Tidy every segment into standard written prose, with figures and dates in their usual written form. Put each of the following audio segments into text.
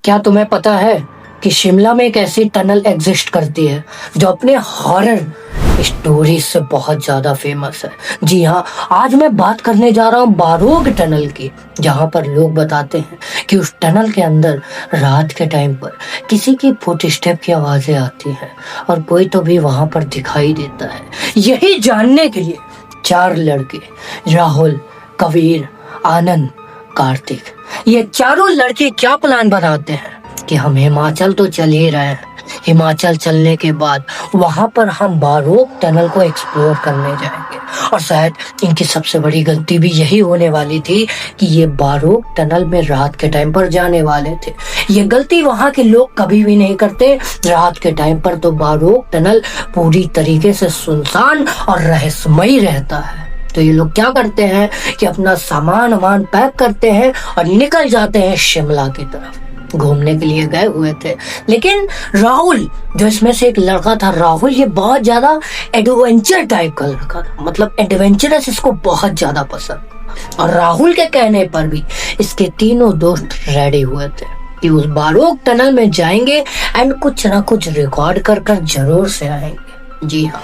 क्या तुम्हें पता है कि शिमला में एक ऐसी टनल एग्जिस्ट करती है जो अपने हॉरर स्टोरी से बहुत ज्यादा फेमस है। जी हाँ, आज मैं बात करने जा रहा हूँ बारोग टनल की, जहाँ पर लोग बताते हैं कि उस टनल के अंदर रात के टाइम पर किसी की फुट स्टेप की आवाजें आती हैं और कोई तो भी वहां पर दिखाई देता है। यही जानने के लिए चार लड़के, राहुल, कबीर, आनंद, कार्तिक, ये चारों लड़के क्या प्लान बनाते हैं कि हम हिमाचल तो चल ही रहे हैं। हिमाचल चलने के बाद वहां पर हम बारोग टनल को एक्सप्लोर करने जाएंगे और शायद इनकी सबसे बड़ी गलती भी यही होने वाली थी कि ये बारोग टनल में रात के टाइम पर जाने वाले थे। ये गलती वहां के लोग कभी भी नहीं करते। रात के टाइम पर तो बारोग टनल पूरी तरीके से सुनसान और रहस्यमयी रहता है। तो ये लोग क्या करते हैं कि अपना सामान वामान पैक करते हैं और निकल जाते हैं शिमला की तरफ। घूमने के लिए गए हुए थे, लेकिन राहुल, जो इसमें से एक लड़का था राहुल, ये बहुत ज्यादा एडवेंचर टाइप का लड़का था, मतलब एडवेंचरस इसको बहुत ज्यादा पसंद। और राहुल के कहने पर भी इसके तीनों दोस्त रेडी हुए थे कि उस बारोग टनल में जाएंगे एंड कुछ ना कुछ रिकॉर्ड कर कर जरूर से आएंगे। जी हाँ,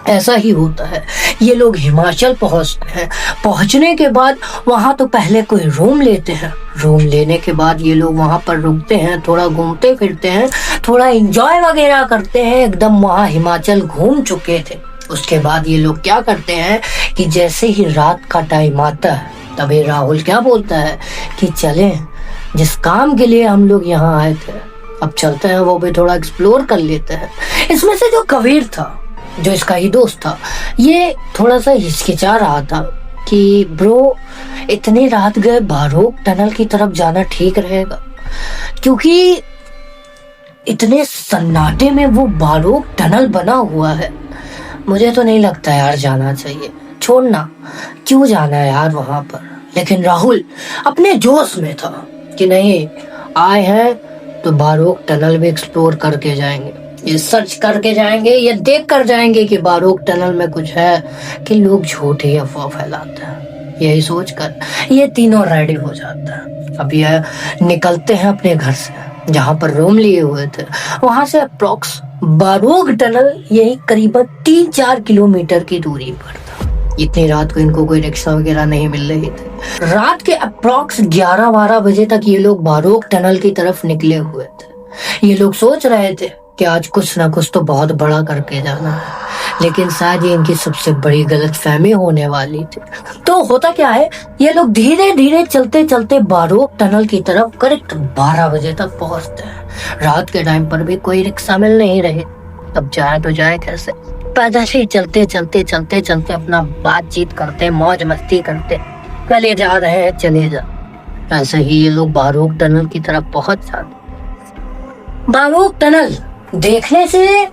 ऐसा ही होता है। ये लोग हिमाचल पहुंचते हैं। पहुंचने के बाद वहां तो पहले कोई रूम लेते हैं। रूम लेने के बाद ये लोग वहां पर रुकते हैं, थोड़ा घूमते फिरते हैं, थोड़ा एंजॉय वगैरह करते हैं। एकदम वहां हिमाचल घूम चुके थे। उसके बाद ये लोग क्या करते हैं कि जैसे ही रात का टाइम आता है तभी राहुल क्या बोलता है कि चलें, जिस काम के लिए हम लोग यहाँ आए थे अब चलते हैं, वो भी थोड़ा एक्सप्लोर कर लेते हैं। इसमें से जो कबीर था, जो इसका ही दोस्त था, ये थोड़ा सा हिचकिचा रहा था कि ब्रो, इतनी रात गए बारोग टनल की तरफ जाना ठीक रहेगा? क्योंकि इतने सन्नाटे में वो बारोग टनल बना हुआ है, मुझे तो नहीं लगता यार जाना चाहिए। छोड़ना, क्यों जाना है यार वहां पर। लेकिन राहुल अपने जोश में था कि नहीं, आए हैं तो बारोग टनल भी एक्सप्लोर करके जाएंगे, ये सर्च करके जाएंगे, ये देख कर जाएंगे कि बारोग टनल में कुछ है कि लोग झूठी अफवाह फैलाते हैं। यही सोचकर ये तीनों रेडी हो जाता है। अब ये निकलते हैं अपने घर से, जहां पर रूम लिए हुए थे। वहां से अप्रोक्स बारोग टनल यही करीबन 3-4 किलोमीटर की दूरी पर था। इतनी रात को इनको कोई रिक्शा वगैरह नहीं मिल रही थी। रात के अप्रोक्स 11-12 बजे तक ये लोग बारोग टनल की तरफ निकले हुए थे। ये लोग सोच रहे थे कि आज कुछ ना कुछ तो बहुत बड़ा करके जाना है, लेकिन शायद ये इनकी सबसे बड़ी गलतफहमी होने वाली थी। तो होता क्या है, ये लोग धीरे धीरे चलते चलते बारोग टनल की तरफ करेक्ट 12 बजे तक पहुंचते हैं। रात के टाइम पर भी कोई रिक्शा मिल नहीं रही। अब जाए तो जाए कैसे? पैदल ही चलते चलते चलते चलते अपना बातचीत करते, मौज मस्ती करते, चले जा रहे हैं, चले जा। ऐसे ही ये लोग बारोग टनल की तरफ पहुंच जाते। बारोग टनल देखने से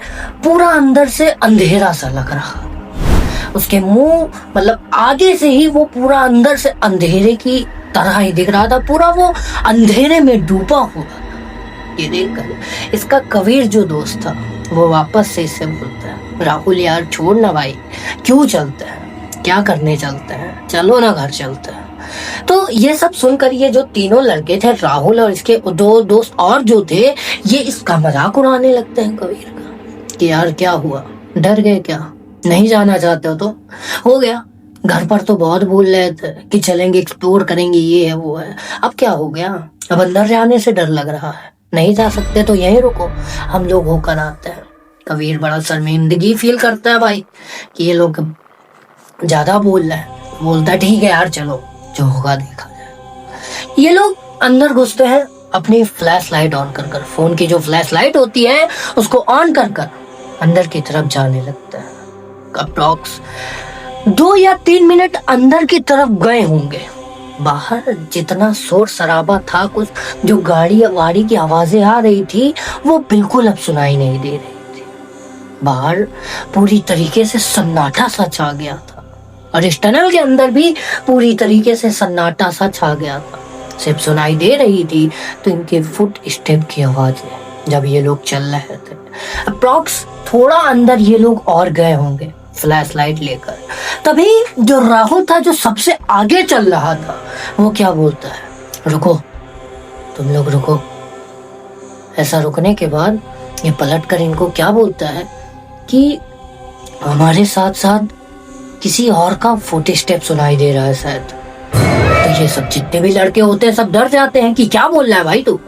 पूरा अंदर से अंधेरा सा लग रहा। उसके मुंह, मतलब आगे से ही वो पूरा अंदर से अंधेरे की तरह ही दिख रहा था। पूरा वो अंधेरे में डूबा हुआ था। ये देखकर इसका कबीर जो दोस्त था वो वापस से इससे बोलता है, राहुल यार छोड़ ना भाई, क्यों चलते हैं, क्या करने चलते हैं, चलो ना घर चलते हैं। तो ये सब सुनकर ये जो तीनों लड़के थे, राहुल और इसके दो दोस्त और जो थे, ये इसका मजाक उड़ाने लगते हैं कबीर का कि यार क्या हुआ, डर गए क्या, नहीं जाना चाहते हो तो हो गया, घर पर तो बहुत बोल रहे थे कि चलेंगे, एक्सप्लोर करेंगे, ये है वो है, अब क्या हो गया, अब अंदर जाने से डर लग रहा है, नहीं जा सकते तो यहीं रुको, हम लोग होकर आते हैं। कबीर बड़ा शर्मिंदगी फील करता है भाई कि ये लोग ज्यादा बोल रहे हैं। बोलता है ठीक है यार चलो, जो होगा देखा जाए। ये लोग अंदर घुसते हैं, अपनी फ्लैश लाइट ऑन कर कर, फोन की जो फ्लैश लाइट होती है उसको ऑन कर कर अंदर की तरफ जाने लगते हैं। अप्रॉक्स 2 या 3 मिनट अंदर की तरफ गए होंगे। बाहर जितना शोर शराबा था, कुछ जो गाड़ी वाड़ी की आवाजें आ रही थी, वो बिल्कुल अब सुनाई नहीं दे रही थी। बाहर पूरी तरीके से सन्नाटा सा छा गया था और इस टनल के अंदर भी पूरी तरीके से सन्नाटा सा छा गया था। सिर्फ सुनाई दे रही थी तो इनके फुट स्टेप की आवाजें, जब ये लोग चल रहे थे। अप्रॉक्स थोड़ा अंदर ये लोग और गए होंगे फ्लैश लाइट लेकर। तभी जो राहुल था, जो सबसे आगे चल रहा था, वो क्या बोलता है, रुको, तुम लोग रुको, ऐसा रुकने के बाद ये पलट कर इनको क्या बोलता है कि हमारे साथ साथ किसी और का फुट स्टेप सुनाई दे रहा है शायद। तो ये सब जितने भी लड़के होते हैं सब डर जाते हैं कि क्या बोल रहा है भाई तू,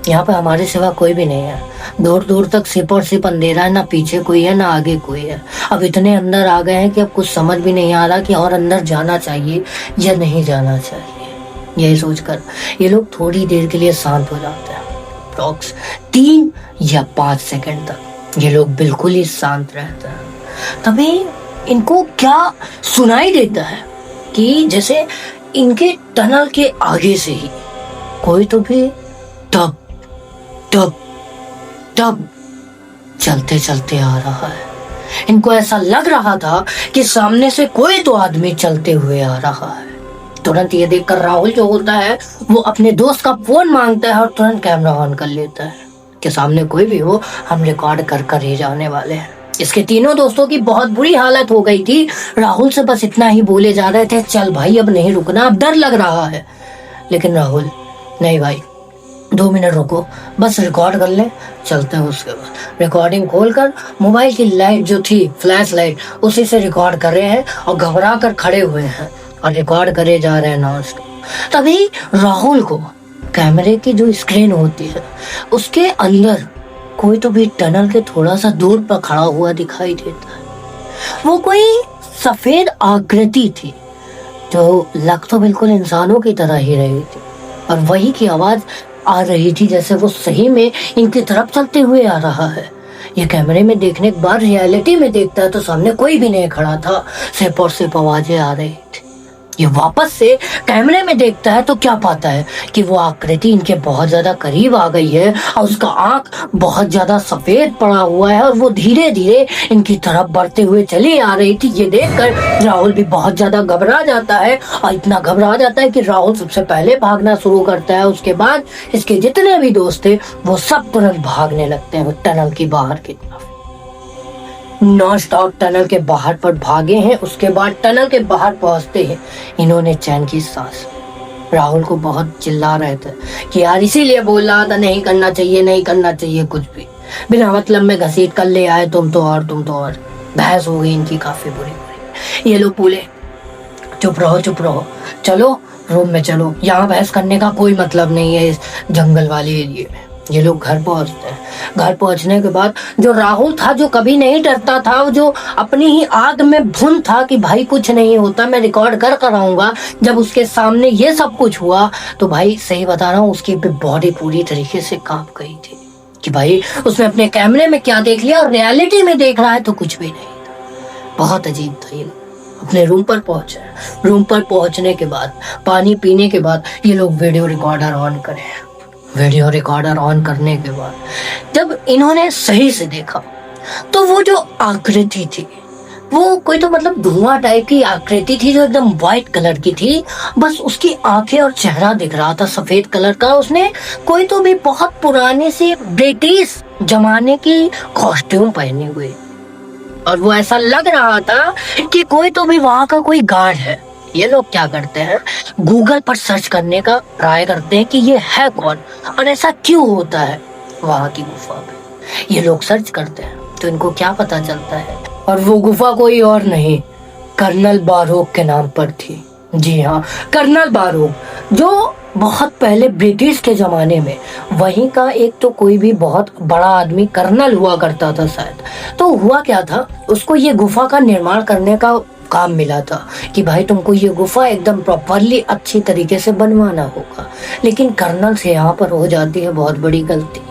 यहाँ पे हमारे सिवा कोई भी नहीं है। दूर दूर तक सिर्फ और सिर्फ अंधेरा है, ना पीछे कोई है ना आगे कोई है। अब इतने अंदर आ गए हैं कि अब कुछ समझ भी नहीं आ रहा कि और अंदर जाना चाहिए या नहीं जाना चाहिए। यही सोचकर ये लोग थोड़ी देर के लिए शांत हो जाते हैं। अप्रॉक्स 3 या 5 सेकंड तक ये लोग बिल्कुल ही शांत रहते हैं। तभी इनको क्या सुनाई देता है कि जैसे इनके टनल के आगे से ही कोई तो भी टप टप टप चलते चलते आ रहा है। इनको ऐसा लग रहा था कि सामने से कोई तो आदमी चलते हुए आ रहा है। तुरंत ये देखकर राहुल जो होता है वो अपने दोस्त का फोन मांगता है और तुरंत कैमरा ऑन कर लेता है कि सामने कोई भी हो, हम रिकॉर्ड कर ही जाने वाले हैं। इसके तीनों दोस्तों की बहुत बुरी हालत हो गई थी। राहुल से बस इतना ही बोले जा रहे थे, चल भाई अब नहीं रुकना, अब डर लग रहा है। लेकिन राहुल, नहीं भाई 2 मिनट रुको, बस रिकॉर्ड कर ले, चलते हैं। उसके बाद रिकॉर्डिंग खोलकर मोबाइल की लाइट जो थी, फ्लैश लाइट, उसी से रिकॉर्ड कर रहे हैं और घबरा कर खड़े हुए हैं और रिकॉर्ड करे जा रहे हैं नॉन स्टॉप। तभी राहुल को कैमरे की जो स्क्रीन होती है उसके अंदर कोई तो भी टनल के थोड़ा सा दूर पर खड़ा हुआ दिखाई देता है। वो कोई सफेद आकृति थी जो लग तो बिल्कुल इंसानों की तरह ही रही थी और वही की आवाज आ रही थी जैसे वो सही में इनकी तरफ चलते हुए आ रहा है। ये कैमरे में देखने के बाद रियलिटी में देखता है तो सामने कोई भी नहीं खड़ा था, सिर्फ और सिर्फ आवाजें आ रही थी। ये वापस से कैमरे में देखता है तो क्या पाता है कि वो आकृति इनके बहुत ज्यादा करीब आ गई है और उसका आंख बहुत ज्यादा सफेद पड़ा हुआ है और वो धीरे धीरे इनकी तरफ बढ़ते हुए चली आ रही थी। ये देखकर राहुल भी बहुत ज्यादा घबरा जाता है और इतना घबरा जाता है कि राहुल सबसे पहले भागना शुरू करता है। उसके बाद इसके जितने भी दोस्त थे वो सब तुरंत भागने लगते हैं टनल की बाहर की तरफ। नॉन स्टॉप टनल के बाहर पर भागे हैं। उसके बाद टनल के बाहर पहुंचते हैं इन्होंने चैन की सांस। राहुल को बहुत चिल्ला रहे थे कि यार इसीलिए बोल रहा था नहीं करना चाहिए, नहीं करना चाहिए कुछ भी, बिना मतलब में घसीट कर ले आए तुम तो और बहस हो गई इनकी काफी बुरी। ये लोग बोले चुप रहो, चलो रूम में चलो, यहाँ बहस करने का कोई मतलब नहीं है इस जंगल वाले एरिया में। ये लोग घर पहुंचते हैं। घर पहुंचने के बाद जो राहुल था, जो कभी नहीं डरता था, जो अपनी ही आग में भुन था कि भाई कुछ नहीं होता, मैं रिकॉर्ड कर आऊंगा, जब उसके सामने ये सब कुछ हुआ तो भाई सही बता रहा हूँ उसकी बॉडी पूरी तरीके से कांप गई थी कि भाई उसने अपने कैमरे में क्या देख लिया और रियलिटी में देख रहा है तो कुछ भी नहीं था। बहुत अजीब था। ये अपने रूम पर पहुंचे। रूम पर पहुंचने के बाद पानी पीने के बाद ये लोग वीडियो रिकॉर्डर ऑन करें। वीडियो रिकॉर्डर ऑन करने के बाद जब इन्होंने सही से देखा तो वो जो आकृति थी वो कोई तो मतलब धुआं टाइप की आकृति थी जो एकदम व्हाइट कलर की थी। बस उसकी आंखें और चेहरा दिख रहा था सफेद कलर का। उसने कोई तो भी बहुत पुराने से ब्रिटिश जमाने की कॉस्ट्यूम पहनी हुई और वो ऐसा लग रहा था कि कोई तो भी वहां का कोई गार्ड है। ये लोग क्या करते हैं, गूगल पर सर्च करने का ट्राई करते हैं कि ये है कौन और ऐसा क्यों होता है वहां की गुफा में। ये लोग सर्च करते हैं तो इनको क्या पता चलता है, और वो गुफा कोई और नहीं कर्नल बारोक के नाम पर थी। जी हाँ, कर्नल बारोक, जो बहुत पहले ब्रिटिश के जमाने में वहीं का एक तो कोई भी बहुत बड़ा आदमी कर्नल हुआ करता था शायद। तो हुआ क्या था, उसको ये गुफा का निर्माण करने का काम मिला था कि भाई तुमको ये गुफा एकदम प्रॉपरली अच्छी तरीके से बनवाना होगा। लेकिन कर्नल से यहाँ पर हो जाती है बहुत बड़ी गलती।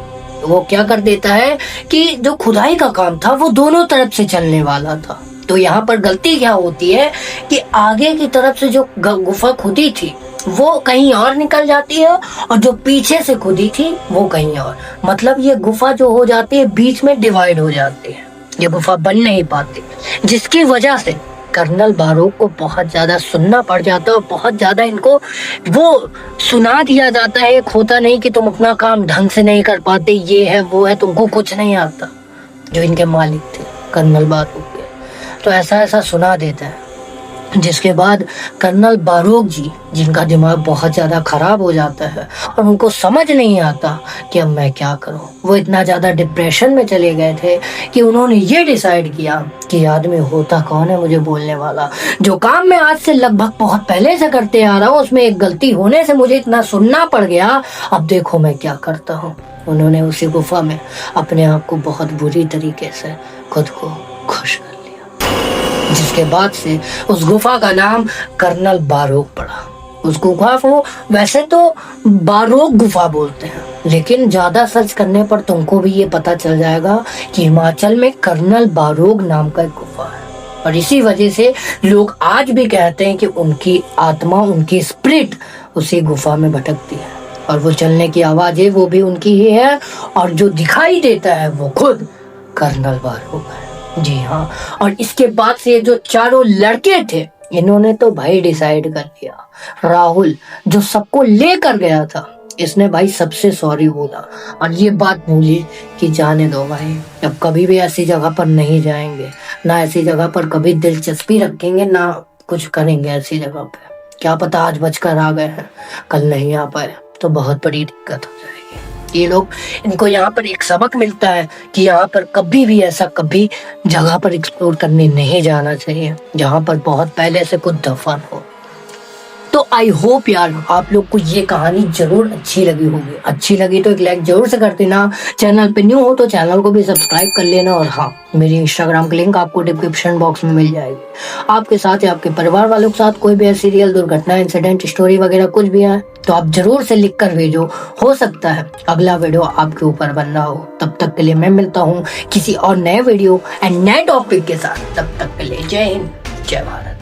वो क्या कर देता है कि जो खुदाई का काम था वो दोनों तरफ से चलने वाला था। तो यहाँ पर गलती क्या होती है कि आगे की तरफ से जो गुफा खुदी थी वो कहीं और निकल जाती है और जो पीछे से खुदी थी वो कहीं और। मतलब ये गुफा जो हो जाती है बीच में डिवाइड हो जाती है, ये गुफा बन नहीं पाती, जिसकी वजह से कर्नल बारोक को बहुत ज्यादा सुनना पड़ जाता है और बहुत ज्यादा इनको वो सुना दिया जाता है। एक होता नहीं कि तुम अपना काम ढंग से नहीं कर पाते, ये है वो है, तुमको कुछ नहीं आता, जो इनके मालिक थे कर्नल बारोक के। तो ऐसा सुना देता है। जिसके बाद कर्नल बारोक जी, जिनका दिमाग बहुत ज़्यादा खराब हो जाता है और उनको समझ नहीं आता कि अब मैं क्या करूं। वो इतना ज़्यादा डिप्रेशन में चले गए थे कि उन्होंने ये डिसाइड किया कि आदमी होता कौन है मुझे बोलने वाला। जो काम मैं आज से लगभग बहुत पहले से करते आ रहा हूँ, उसमें एक गलती होने से मुझे इतना सुनना पड़ गया, अब देखो मैं क्या करता हूँ। उन्होंने उसी गुफा में अपने आप को बहुत बुरी तरीके से खुद को खुश कर लिया, जिसके बाद से उस गुफा का नाम कर्नल बारोक पड़ा। उस गुफा को वैसे तो बारोक गुफा बोलते हैं, लेकिन ज्यादा सर्च करने पर तुमको भी ये पता चल जाएगा कि हिमाचल में कर्नल बारोक नाम का एक गुफा है। और इसी वजह से लोग आज भी कहते हैं कि उनकी आत्मा, उनकी स्पिरिट उसी गुफा में भटकती है और वो चलने की आवाज है वो भी उनकी ही है, और जो दिखाई देता है वो खुद कर्नल बारोक है। जी हाँ, और इसके बाद से जो चारों लड़के थे, इन्होंने तो भाई डिसाइड कर लिया। राहुल जो सबको लेकर गया था, इसने भाई सबसे सॉरी बोला और ये बात बोली कि जाने दो भाई, अब कभी भी ऐसी जगह पर नहीं जाएंगे, ना ऐसी जगह पर कभी दिलचस्पी रखेंगे, ना कुछ करेंगे ऐसी जगह पे। क्या पता आज बचकर आ गए हैं, कल नहीं आ पाए तो बहुत बड़ी दिक्कत हो जाएगी। ये लोग, इनको यहाँ पर एक सबक मिलता है कि यहाँ पर कभी भी ऐसा कभी जगह पर एक्सप्लोर करने नहीं जाना चाहिए जहाँ पर बहुत पहले से कुछ दफन हो। तो आई होप यार आप लोग को ये कहानी जरूर अच्छी लगी होगी। अच्छी लगी तो एक लाइक जरूर से कर देना। चैनल पे न्यू हो तो चैनल को भी सब्सक्राइब कर लेना। और हाँ, मेरी इंस्टाग्राम की लिंक आपको डिस्क्रिप्शन बॉक्स में मिल जाएगी। आपके साथ या आपके परिवार वालों के साथ कोई भी ऐसी रियल दुर्घटना, इंसिडेंट, स्टोरी वगैरह कुछ भी है तो आप जरूर से लिख कर भेजो। हो सकता है अगला वीडियो आपके ऊपर बनना हो। तब तक के लिए मैं मिलता हूँ किसी और नए वीडियो एंड नए टॉपिक के साथ। तब तक के लिए जय हिंद, जय भारत।